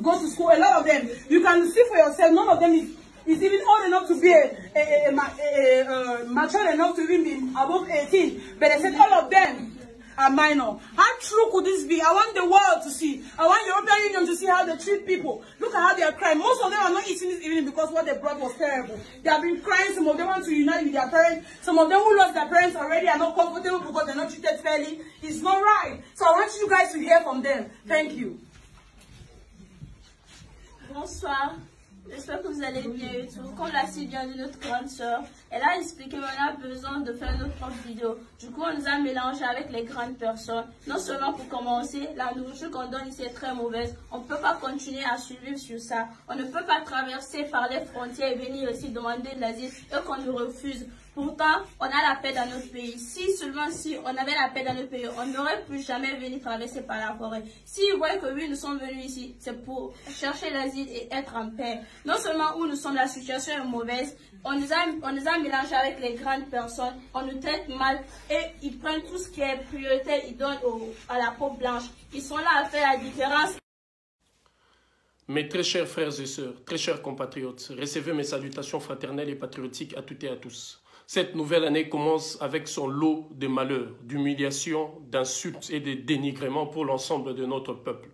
go to school. A lot of them, you can see for yourself, none of them is even old enough to be mature enough to even be above 18. But they said all of them are minor. How true could this be? I want the world to see. I want European Union to see how they treat people. Look at how they are crying. Most of them are not eating this evening because what they brought was terrible. They have been crying. Some of them want to unite with their parents. Some of them who lost their parents already are not comfortable because they're not treated fairly. It's not right. So I want you guys to hear from them. Thank you. Bonsoir. J'espère que vous allez bien et tout. Comme l'a si bien dit notre grande sœur, elle a expliqué qu'on a besoin de faire notre propre vidéo. Du coup, on nous a mélangé avec les grandes personnes. Non seulement pour commencer, la nourriture qu'on donne ici est très mauvaise. On ne peut pas continuer à survivre sur ça. On ne peut pas traverser par les frontières et venir ici demander de l'asile et qu'on nous refuse. Pourtant, on a la paix dans notre pays. Seulement si on avait la paix dans notre pays, on n'aurait plus jamais venu traverser par la forêt. S'ils voient que oui, nous sommes venus ici, c'est pour chercher l'asile et être en paix. Non seulement où nous sommes, la situation est mauvaise, on nous a mélangés avec les grandes personnes, on nous traite mal et ils prennent tout ce qui est prioritaire, ils donnent à la peau blanche. Ils sont là à faire la différence. Mes très chers frères et sœurs, très chers compatriotes, recevez mes salutations fraternelles et patriotiques à toutes et à tous. Cette nouvelle année commence avec son lot de malheurs, d'humiliations, d'insultes et de dénigrements pour l'ensemble de notre peuple.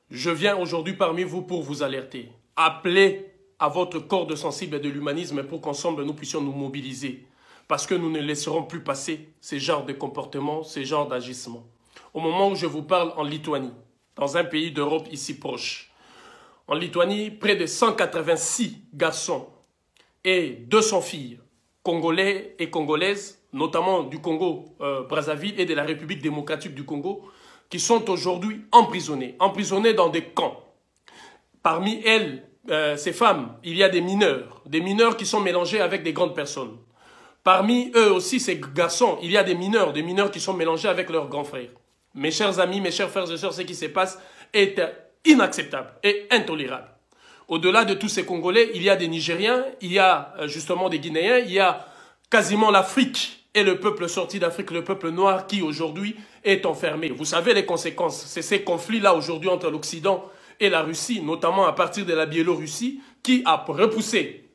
Je viens aujourd'hui parmi vous pour vous alerter. Appelez à votre corde sensible de l'humanisme pour qu'ensemble nous puissions nous mobiliser. Parce que nous ne laisserons plus passer ces genres de comportements, ces genres d'agissements. Au moment où je vous parle en Lituanie, dans un pays d'Europe ici proche, en Lituanie, près de 186 garçons et 200 filles, Congolais et Congolaises, notamment du Congo, Brazzaville et de la République démocratique du Congo, qui sont aujourd'hui emprisonnés dans des camps. Parmi elles, ces femmes, il y a des mineurs qui sont mélangés avec des grandes personnes. Parmi eux aussi, ces garçons, il y a des mineurs qui sont mélangés avec leurs grands frères. Mes chers amis, mes chers frères et sœurs, ce qui se passe est inacceptable et intolérable. Au-delà de tous ces Congolais, il y a des Nigériens, il y a justement des Guinéens, il y a quasiment l'Afrique et le peuple sorti d'Afrique, le peuple noir qui aujourd'hui est enfermé. Vous savez les conséquences, c'est ces conflits-là aujourd'hui entre l'Occident et la Russie, notamment à partir de la Biélorussie, qui a repoussé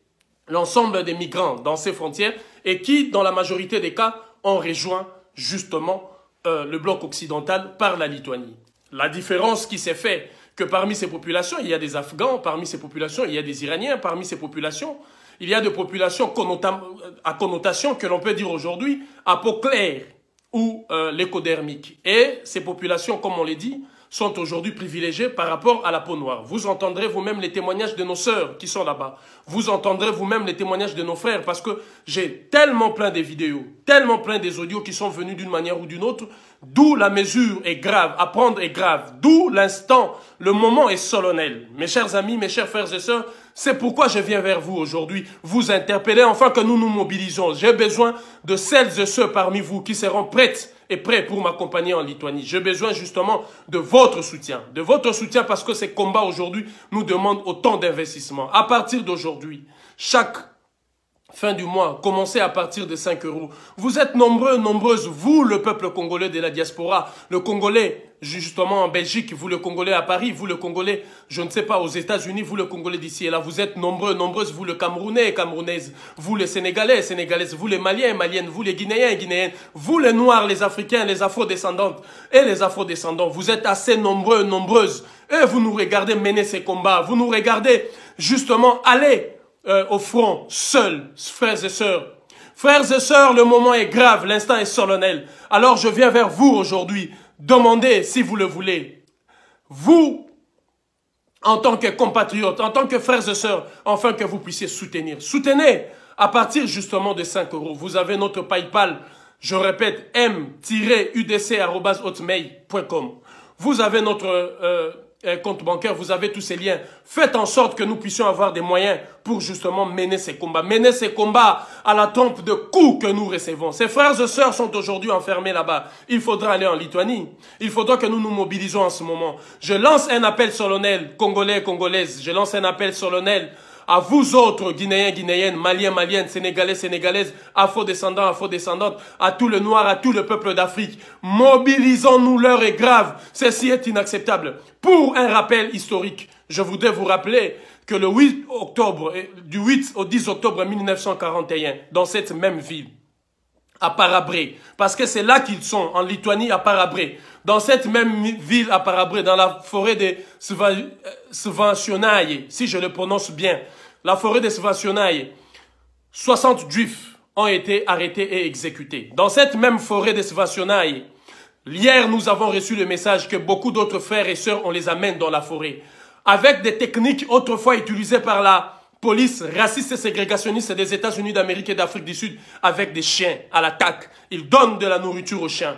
l'ensemble des migrants dans ces frontières et qui, dans la majorité des cas, ont rejoint justement le bloc occidental par la Lituanie. La différence qui s'est faite, que parmi ces populations, il y a des Afghans, parmi ces populations, il y a des Iraniens, parmi ces populations, il y a des populations à connotation que l'on peut dire aujourd'hui à peau claire ou l'écodermique. Et ces populations, comme on l'a dit, sont aujourd'hui privilégiées par rapport à la peau noire. Vous entendrez vous-même les témoignages de nos sœurs qui sont là-bas. Vous entendrez vous-même les témoignages de nos frères parce que j'ai tellement plein des vidéos, tellement plein des audios qui sont venus d'une manière ou d'une autre, d'où la mesure est grave, à prendre est grave, d'où l'instant, le moment est solennel. Mes chers amis, mes chers frères et sœurs, c'est pourquoi je viens vers vous aujourd'hui, vous interpeller, enfin que nous nous mobilisons. J'ai besoin de celles et ceux parmi vous qui seront prêtes et prêts pour m'accompagner en Lituanie. J'ai besoin justement de votre soutien parce que ces combats aujourd'hui nous demandent autant d'investissement. À partir d'aujourd'hui, chaque fin du mois, commencez à partir de 5 €. Vous êtes nombreux, nombreuses, vous le peuple congolais de la diaspora, le Congolais justement en Belgique, vous le Congolais à Paris, vous le Congolais, je ne sais pas, aux États-Unis, vous le Congolais d'ici et là, vous êtes nombreux, nombreuses, vous le Camerounais et Camerounaises, vous les Sénégalais et Sénégalaises, vous les Maliens et Maliennes, vous les Guinéens et Guinéennes, vous les Noirs, les Africains, les Afro-descendantes et les Afro-descendants, vous êtes assez nombreux, nombreuses, et vous nous regardez mener ces combats, vous nous regardez justement aller au front, seuls, frères et sœurs. Frères et sœurs, le moment est grave, l'instant est solennel. Alors je viens vers vous aujourd'hui, demandez si vous le voulez. Vous, en tant que compatriotes, en tant que frères et sœurs, enfin que vous puissiez soutenir. Soutenez à partir justement de 5 €. Vous avez notre PayPal, je répète, m-udc@hotmail.com. Vous avez notre compte bancaire, vous avez tous ces liens. Faites en sorte que nous puissions avoir des moyens pour justement mener ces combats. Mener ces combats à la trompe de coups que nous recevons. Ces frères et sœurs sont aujourd'hui enfermés là-bas. Il faudra aller en Lituanie. Il faudra que nous nous mobilisons en ce moment. Je lance un appel solennel, Congolais et Congolaises. Je lance un appel solennel À vous autres, Guinéens, Guinéennes, Maliens, Maliennes, Sénégalais, Sénégalaises, Afro-descendants, Afro-descendantes, à tout le noir, à tout le peuple d'Afrique, mobilisons-nous, l'heure est grave. Ceci est inacceptable. Pour un rappel historique, je voudrais vous rappeler que le 8 octobre, du 8 au 10 octobre 1941, dans cette même ville, à Parabré, parce que c'est là qu'ils sont, en Lituanie, à Parabré. Dans cette même ville, à Parabré, dans la forêt de Svacionaï, si je le prononce bien, la forêt de Svacionaï, 60 juifs ont été arrêtés et exécutés. Dans cette même forêt de Svacionaï, hier, nous avons reçu le message que beaucoup d'autres frères et sœurs, on les amène dans la forêt, avec des techniques autrefois utilisées par la police raciste et ségrégationniste des États-Unis d'Amérique et d'Afrique du Sud avec des chiens à l'attaque. Ils donnent de la nourriture aux chiens.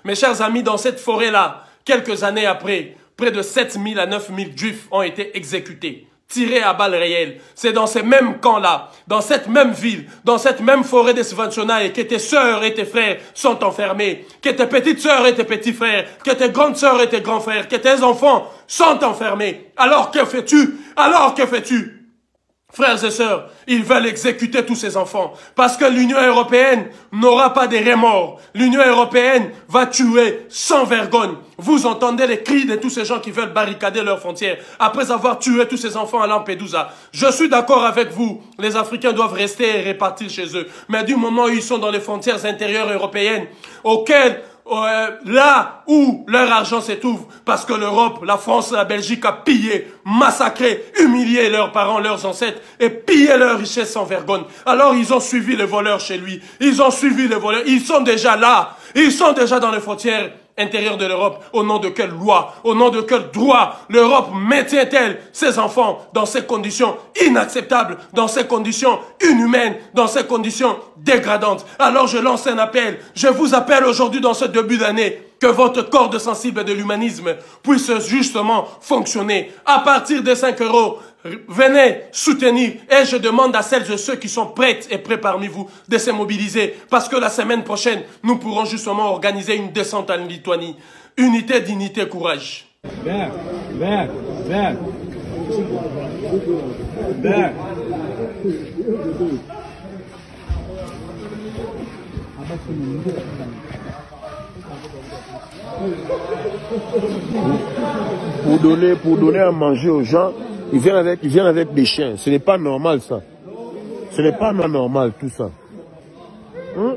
Mes chers amis, dans cette forêt-là, quelques années après, près de 7 000 à 9 000 juifs ont été exécutés, tirés à balles réelles. C'est dans ces mêmes camps-là, dans cette même ville, dans cette même forêt de Svacionaï, que tes sœurs et tes frères sont enfermés, que tes petites sœurs et tes petits frères, que tes grandes sœurs et tes grands frères, que tes enfants sont enfermés. Alors que fais-tu? Alors que fais-tu? Frères et sœurs, ils veulent exécuter tous ces enfants parce que l'Union européenne n'aura pas de remords. L'Union européenne va tuer sans vergogne. Vous entendez les cris de tous ces gens qui veulent barricader leurs frontières après avoir tué tous ces enfants à Lampedusa. Je suis d'accord avec vous. Les Africains doivent rester et repartir chez eux. Mais du moment où ils sont dans les frontières intérieures européennes, auxquelles là où leur argent s'étouffe, parce que l'Europe, la France, la Belgique a pillé, massacré, humilié leurs parents, leurs ancêtres et pillé leurs richesses sans vergogne. Alors ils ont suivi les voleurs chez lui. Ils ont suivi les voleurs. Ils sont déjà là. Ils sont déjà dans les frontières intérieures de l'Europe. Au nom de quelle loi, au nom de quel droit l'Europe maintient-elle ses enfants dans ces conditions inacceptables, dans ces conditions inhumaines, dans ces conditions dégradantes? Alors je lance un appel. Je vous appelle aujourd'hui dans ce début d'année que votre corde sensible de l'humanisme puisse justement fonctionner. À partir de 5 €, venez soutenir et je demande à celles et ceux qui sont prêtes et prêts parmi vous de se mobiliser parce que la semaine prochaine, nous pourrons justement organiser une descente en Lituanie. Unité, dignité, courage. Pour donner à manger aux gens, ils viennent avec des chiens. Ce n'est pas normal ça. Ce n'est pas normal tout ça. Hein?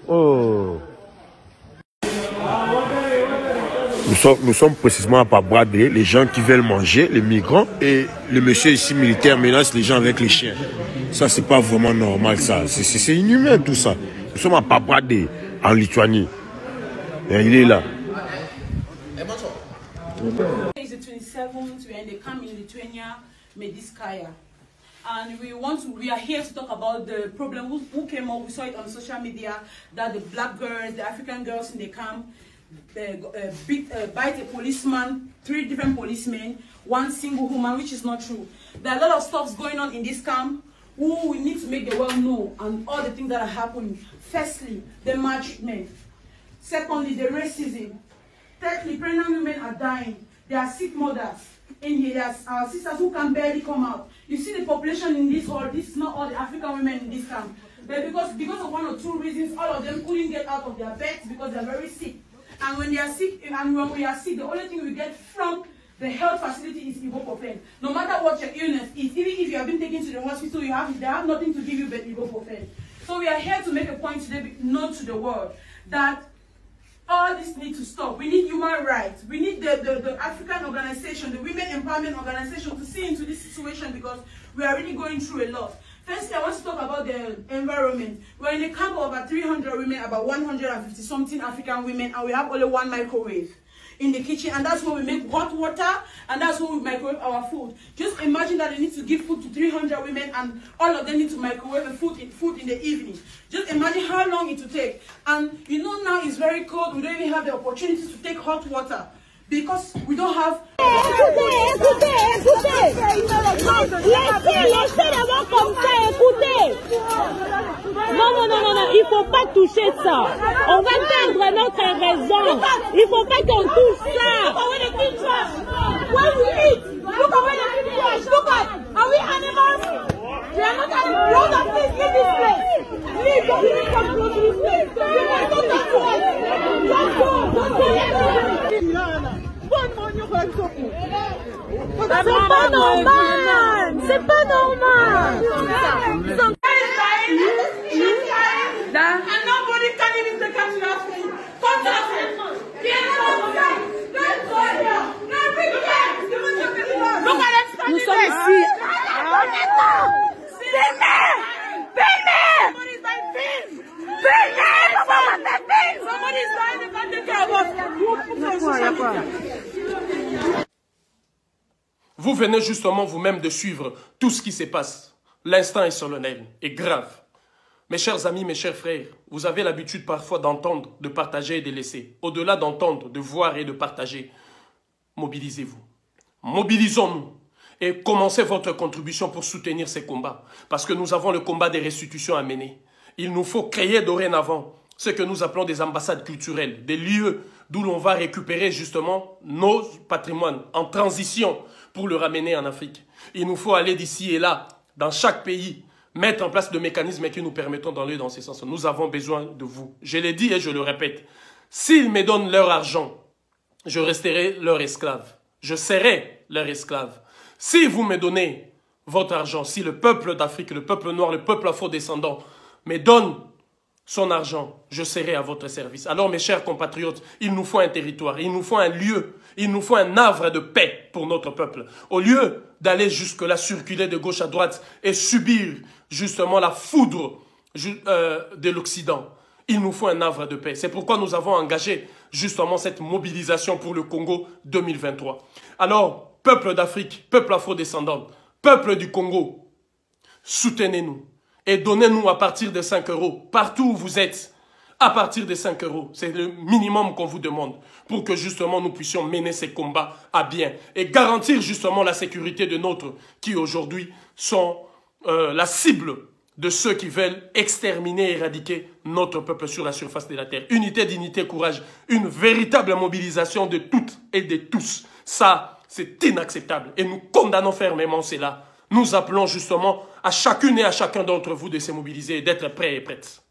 Oh. Nous sommes précisément à Pabradé, les gens qui veulent manger, les migrants, et le monsieur ici militaire menace les gens avec les chiens. Ça, c'est pas vraiment normal ça. C'est inhumain tout ça. Nous sommes à Pabradé, en Lituanie. Et il est là. It's the 27th, we're in the camp in Lithuania, Mediskaya. And we are here to talk about the problem who came up. We saw it on social media that the black girls, the African girls in the camp, bite a policeman, 3 different policemen, 1 single woman, which is not true. There are a lot of stuff going on in this camp who we need to make the world know and all the things that are happening. Firstly, the maltreatment. Secondly, the racism. Thirdly, pregnant women are dying. There are sick mothers in here. There are our sisters who can barely come out. You see the population in this hall. This is not all the African women in this camp. But because of 1 or 2 reasons, all of them couldn't get out of their beds because they're very sick. And when they are sick, and when we are sick, the only thing we get from the health facility is ibuprofen. No matter what your illness is, even if you have been taken to the hospital, they have nothing to give you but ibuprofen. So we are here to make a point today, known to the world, that all this needs to stop. We need human rights. We need the African organization, the women empowerment organization to see into this situation because we are really going through a lot. Firstly, I want to talk about the environment. We're in a camp of about 300 women, about 150 something African women, and we have only 1 microwave in the kitchen, and that's where we make hot water, and that's where we microwave our food. Just imagine that they need to give food to 300 women, and all of them need to microwave the food in the evening. Just imagine how long it will take. And you know now it's very cold, we don't even have the opportunity to take hot water because we don't have... Laissez d'abord comme ça, écoutez. Non, il faut pas toucher ça. On va perdre notre raison. Il faut pas qu'on touche ça. When we eat, look at where the people trash. Look at, are we animals? pas normal. C'est pas normal. And nobody can even take us to that school. Come to us. Look at them standing. Nous sommes ici. Vous venez justement vous-même de suivre tout ce qui se passe. L'instant est solennel et grave. Mes chers amis, mes chers frères, vous avez l'habitude parfois d'entendre, de partager et de laisser. Au-delà d'entendre, de voir et de partager, mobilisez-vous. Mobilisons-nous et commencez votre contribution pour soutenir ces combats. Parce que nous avons le combat des restitutions à mener. Il nous faut créer dorénavant ce que nous appelons des ambassades culturelles, des lieux d'où l'on va récupérer justement nos patrimoines en transition pour le ramener en Afrique. Il nous faut aller d'ici et là, dans chaque pays, mettre en place de mécanismes qui nous permettent d'aller dans ce sens. Nous avons besoin de vous. Je l'ai dit et je le répète. S'ils me donnent leur argent, je resterai leur esclave. Je serai leur esclave. Si vous me donnez votre argent, si le peuple d'Afrique, le peuple noir, le peuple afro-descendant me donne son argent, je serai à votre service. Alors mes chers compatriotes, il nous faut un territoire, il nous faut un lieu, il nous faut un havre de paix pour notre peuple. Au lieu d'aller jusque-là, circuler de gauche à droite et subir justement la foudre de l'Occident, il nous faut un havre de paix. C'est pourquoi nous avons engagé justement cette mobilisation pour le Congo 2023. Alors, peuple d'Afrique, peuple afro-descendant, peuple du Congo, soutenez-nous. Et donnez-nous à partir de 5 € partout où vous êtes. À partir de 5 €. C'est le minimum qu'on vous demande pour que justement nous puissions mener ces combats à bien et garantir justement la sécurité de nôtres qui aujourd'hui sont la cible de ceux qui veulent exterminer et éradiquer notre peuple sur la surface de la terre. Unité, dignité, courage. Une véritable mobilisation de toutes et de tous. Ça, c'est inacceptable et nous condamnons fermement cela. Nous appelons justement à chacune et à chacun d'entre vous de se mobiliser et d'être prêts et prêtes.